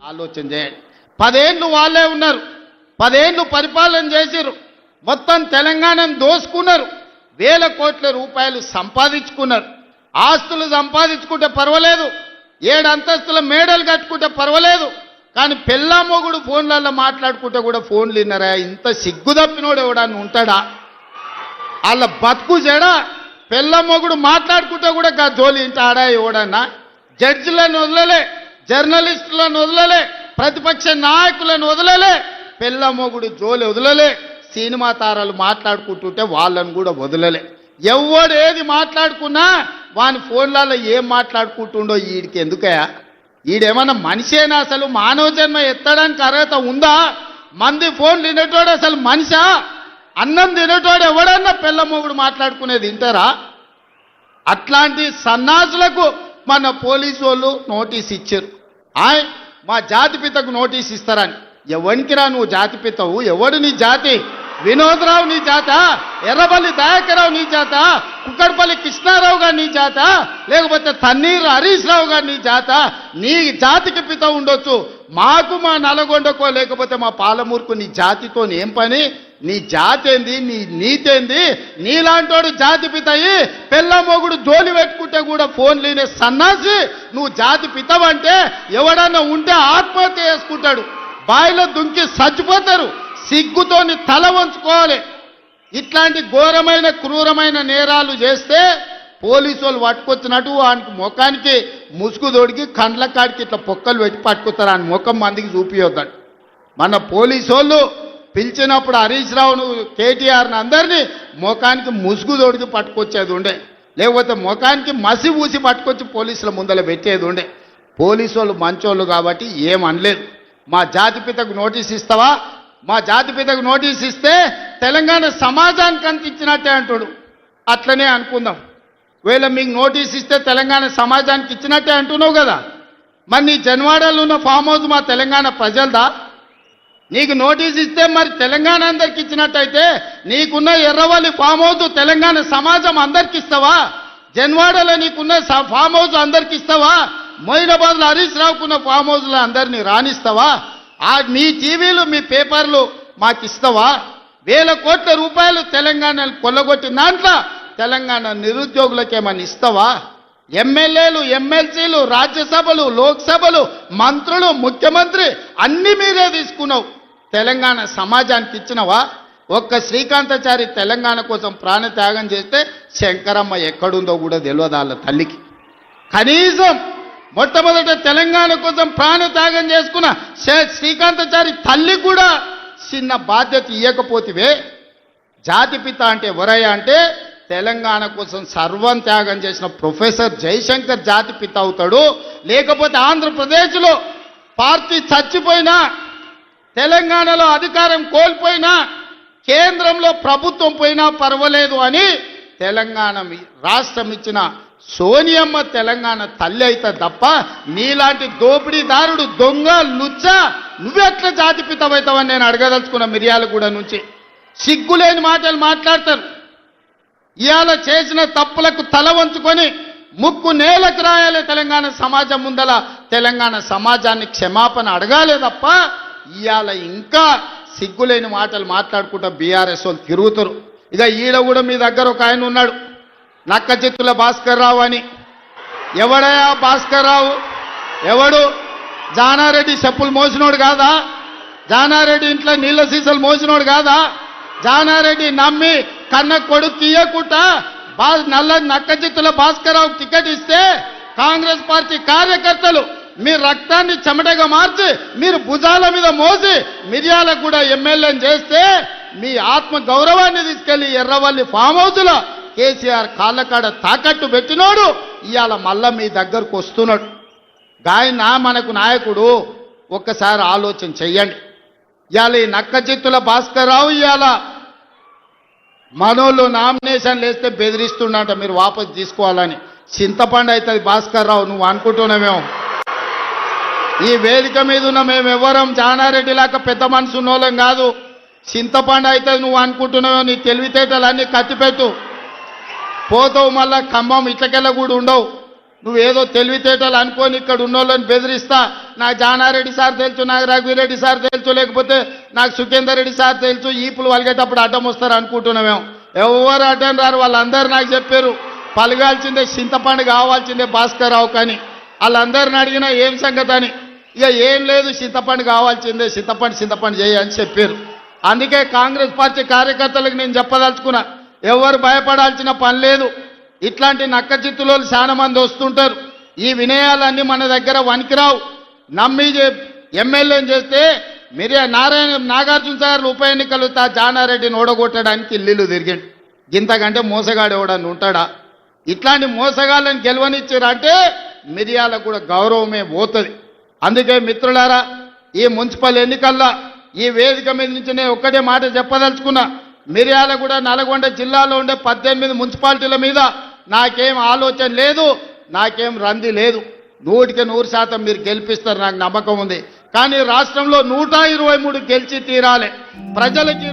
ఆలోచన చేయండి. 10 ఏళ్ళు వాళ్ళే ఉన్నారు, 10 ఏళ్ళు పరిపాలన చేసిరు, మొత్తం తెలంగాణను దోసుకున్నారు, వేల కోట్ల రూపాయలు సంపాదించుకున్నారు. ఆస్తులు సంపాదించుకుంటే పర్వాలేదు, 7 అంతస్తుల మేడలు కట్టుకుంటే పర్వాలేదు, కానీ పెళ్ళా మొగుడు ఫోన్లలో మాట్లాడుకుంటే కూడా ఫోన్లు విన్నారా? ఇంత సిగ్గు తప్పినోడు ఎవడన్నా ఉంటాడా? వాళ్ళ బతుకు చెడా. పెళ్ళ మొగుడు మాట్లాడుకుంటే కూడా జోలి ఇంట ఆడా ఎవడన్నా? జడ్జిలను వదలలే, జర్నలిస్టులను వదలలే, ప్రతిపక్ష నాయకులను వదలలే, పెళ్ళ మొగుడు జోలి వదలలే, సినిమా తారాలు మాట్లాడుకుంటుంటే వాళ్ళను కూడా వదలలే. ఎవడు ఏది మాట్లాడుకున్నా వాని ఫోన్లలో ఏం మాట్లాడుకుంటుండో వీడికి ఎందుకయా? ఈడేమన్నా మనిషేనా? అసలు మానవ జన్మ ఎత్తడానికి అర్హత ఉందా? మంది ఫోన్ తినేటోడు అసలు మనిషా? అన్నం తినేటోడు ఎవడన్నా పెళ్ళ మొగుడు మాట్లాడుకునేది వింటారా? అట్లాంటి సన్నాసులకు మన పోలీసు వాళ్ళు నోటీస్ ఇచ్చారు. మా జాతిపితకు నోటీస్ ఇస్తారని. ఎవరికిరా నువ్వు జాతిపితవు? ఎవడు నీ జాతి? వినోద్రావు నీ జాత? ఎర్రబల్లి దయాకరావు నీ జాత? కుక్కడపల్లి కృష్ణారావు గారు నీ జాత? లేకపోతే తన్నీరు హరీష్ రావు గారు నీ జాత? నీ జాతికి పిత ఉండొచ్చు, మాకు మా నల్గొండకో లేకపోతే మా పాలమూరుకు నీ జాతితో ఏం పని? నీ జాతి ఏంది? నీ నీతి ఏంది? నీలాంటోడు జాతి పితయి పెళ్ళ మొగుడు జోలి పెట్టుకుంటే కూడా ఫోన్ లేనే సన్నాసి నువ్వు జాతి పితవంటే ఎవడన్నా ఉంటే ఆత్మహత్య చేసుకుంటాడు, బాయిలో దుంకి చచ్చిపోతారు. సిగ్గుతోని తల వంచుకోవాలి. ఇట్లాంటి ఘోరమైన క్రూరమైన నేరాలు చేస్తే పోలీసు వాళ్ళు పట్టుకొచ్చినట్టు వానికి ముఖానికి ముసుగు తోడికి కండ్ల కాడికి ఇట్లా పొక్కలు పెట్టి పట్టుకొస్తారు. ఆయన ముఖం మందికి చూపియొద్దాడు. మన పోలీసు వాళ్ళు పిలిచినప్పుడు హరీష్ రావును కేటీఆర్ని అందరినీ ముఖానికి ముసుగు తోడికి పట్టుకొచ్చేది ఉండే, లేకపోతే ముఖానికి మసి ఊసి పట్టుకొచ్చి పోలీసుల ముందర పెట్టేది ఉండే. పోలీసు వాళ్ళు మంచోళ్ళు కాబట్టి ఏమనలేదు. మా జాతిపితకు నోటీస్ ఇస్తావా? మా జాతిపితకు నోటీస్ ఇస్తే తెలంగాణ సమాజానికి అందించినట్టే అంటాడు. అట్లనే అనుకుందాం. వీళ్ళ మీకు నోటీస్ ఇస్తే తెలంగాణ సమాజానికి ఇచ్చినట్టే అంటున్నావు కదా. మరి నీ జన్వాడలో ఉన్న ఫామ్ హౌస్ మా తెలంగాణ ప్రజలదా? నీకు నోటీస్ ఇస్తే మరి తెలంగాణ అందరికి ఇచ్చినట్టయితే నీకున్న ఎర్రవల్లి ఫామ్ హౌస్ తెలంగాణ సమాజం అందరికి ఇస్తావా? జన్వాడలో నీకున్న ఫామ్ హౌస్ అందరికి ఇస్తావా? మొయినాబాద్లో హరీష్ రావుకున్న ఫామ్ హౌస్లో అందరినీ రాణిస్తావా? మీ టీవీలు మీ పేపర్లు మాకు ఇస్తావా? వేల కోట్ల రూపాయలు తెలంగాణను కొల్లగొట్టిన దాంట్లో తెలంగాణ నిరుద్యోగులకేమని ఇస్తావా? ఎమ్మెల్యేలు, ఎమ్మెల్సీలు, రాజ్యసభలు, లోక్సభలు, మంత్రులు, ముఖ్యమంత్రి అన్ని మీరే తీసుకున్నావు. తెలంగాణ సమాజానికి ఇచ్చినవా? ఒక్క శ్రీకాంతాచారి తెలంగాణ కోసం ప్రాణత్యాగం చేస్తే శంకరమ్మ ఎక్కడుందో కూడా తెలియదు వాళ్ళ తల్లికి. కనీసం మొట్టమొదట తెలంగాణ కోసం ప్రాణత్యాగం చేసుకున్న శ్రీకాంతాచారి తల్లి కూడా చిన్న బాధ్యత ఇవ్వకపోతివే. జాతిపిత అంటే ఎవరయ్యా అంటే తెలంగాణ కోసం సర్వం త్యాగం చేసిన ప్రొఫెసర్ జయశంకర్ జాతిపిత అవుతాడు. లేకపోతే ఆంధ్రప్రదేశ్లో పార్టీ చచ్చిపోయినా, తెలంగాణలో అధికారం కోల్పోయినా, కేంద్రంలో ప్రభుత్వం పోయినా పర్వాలేదు అని తెలంగాణ రాష్ట్రం ఇచ్చిన సోనియమ్మ తెలంగాణ తల్లి అయితే తప్ప నీలాంటి దోపిడీదారుడు, దొంగ, లుచ్చ నువ్వెట్లా జాతిపితమవుతావని నేను అడగదలుచుకున్న. మిర్యాలగూడ నుంచి సిగ్గులేని మాటలు మాట్లాడతారు. ఇవాళ చేసిన తప్పులకు తల వంచుకొని ముక్కు నేలకు రాయాలి. తెలంగాణ సమాజం ముందల తెలంగాణ సమాజాన్ని క్షమాపణ అడగాలే తప్ప ఇవాళ ఇంకా సిగ్గులేని మాటలు మాట్లాడుకుంటా బీఆర్ఎస్ వాళ్ళు తిరుగుతారు. ఇక ఈడ కూడా మీ దగ్గర ఒక ఆయన ఉన్నాడు, నక్క చిత్తుల భాస్కర్ రావు అని. ఎవడయా భాస్కర్ రావు? ఎవడు? జానారెడ్డి చెప్పులు మోసినోడు కాదా? జానారెడ్డి ఇంట్లో నీళ్ళ సీసాలు మోసినోడు కాదా? జానారెడ్డి నమ్మి కన్న కొడుకు తీయకుండా నక్క చిత్తుల భాస్కర్ రావు టికెట్ ఇస్తే కాంగ్రెస్ పార్టీ కార్యకర్తలు మీ రక్తాన్ని చెమటగా మార్చి మీరు భుజాల మీద మోసి మిర్యాలగూడ ఎమ్మెల్యేని చేస్తే మీ ఆత్మ గౌరవాన్ని తీసుకెళ్లి ఎర్రవల్లి ఫామ్ హౌస్లో కేసీఆర్ కాళ్ళకాడ తాకట్టు పెట్టినోడు ఇవాళ మళ్ళా మీ దగ్గరకు వస్తున్నాడు. గాయన మనకు నాయకుడు. ఒక్కసారి ఆలోచన చెయ్యండి. ఇవాళ ఈ నక్క చిత్తుల భాస్కర్ రావు ఇవాళ మనోళ్ళు నామినేషన్లు వేస్తే బెదిరిస్తున్నట మీరు వాపసు తీసుకోవాలని. చింతపండు అవుతుంది భాస్కర్ రావు, నువ్వు అనుకుంటున్నామేమో. ఈ వేదిక మీద ఉన్న మేము ఎవరం జానారెడ్డి లాగా పెద్ద మనసు ఉన్నోళ్ళం కాదు. చింతపండు అవుతుంది నువ్వు అనుకుంటున్నావో. నీ తెలివితేటలన్నీ కత్తిపెట్టు, పోతావు. మళ్ళా ఖమ్మం ఇట్లకెళ్ళ కూడా ఉండవు. నువ్వేదో తెలివితేటలు అనుకొని ఇక్కడ ఉన్నోళ్ళని బెదిరిస్తా నాకు జానారెడ్డి సార్ తెలుసు, నాకు రఘువీరెడ్డి సార్ తెలుసు, లేకపోతే నాకు సుఖేందర్ రెడ్డి సార్ తెలుసు, ఈపులు వలిగేటప్పుడు అడ్డం వస్తారు అనుకుంటున్నామేమో. ఎవరు అడ్డం రారు. వాళ్ళందరూ నాకు చెప్పారు పలగాల్సిందే చింతపండు కావాల్సిందే భాస్కర్ రావు కానీ. వాళ్ళందరిని అడిగినా ఏం సంగతి అని. ఇక ఏం లేదు, చింతపండు కావాల్సిందే, చింతపండు చేయని చెప్పారు. అందుకే కాంగ్రెస్ పార్టీ కార్యకర్తలకు నేను చెప్పదలుచుకున్నా, ఎవరు భయపడాల్సిన పని లేదు. ఇట్లాంటి నక్క చిత్తులో చాలా మంది వస్తుంటారు. ఈ వినయాలన్నీ మన దగ్గర వనికిరావు. నమ్మి ఎమ్మెల్యేని చేస్తే మీరే నాగార్జున సార్ ఉప ఎన్నికలు జానారెడ్డిని ఓడగొట్టడానికి ఇల్లు తిరిగిండు. గింతకంటే మోసగాడు ఎవడని ఉంటాడా? ఇట్లాంటి మోసగాళ్ళని గెలవనిచ్చారంటే మిరియాలకు కూడా గౌరవమే పోతుంది. అందుకే మిత్రులారా, ఈ మున్సిపల్ ఎన్నికల్లో ఈ వేదిక మీద నుంచి నేను ఒక్కటే మాట చెప్పదలుచుకున్నా. మిర్యాలగూడ నల్గొండ జిల్లాలో ఉండే 18 మున్సిపాలిటీల మీద నాకేం ఆలోచన లేదు, నాకేం రంది లేదు. 100% మీరు గెలిపిస్తారు, నాకు నమ్మకం ఉంది. కానీ రాష్ట్రంలో 123 గెలిచి తీరాలి. ప్రజలకి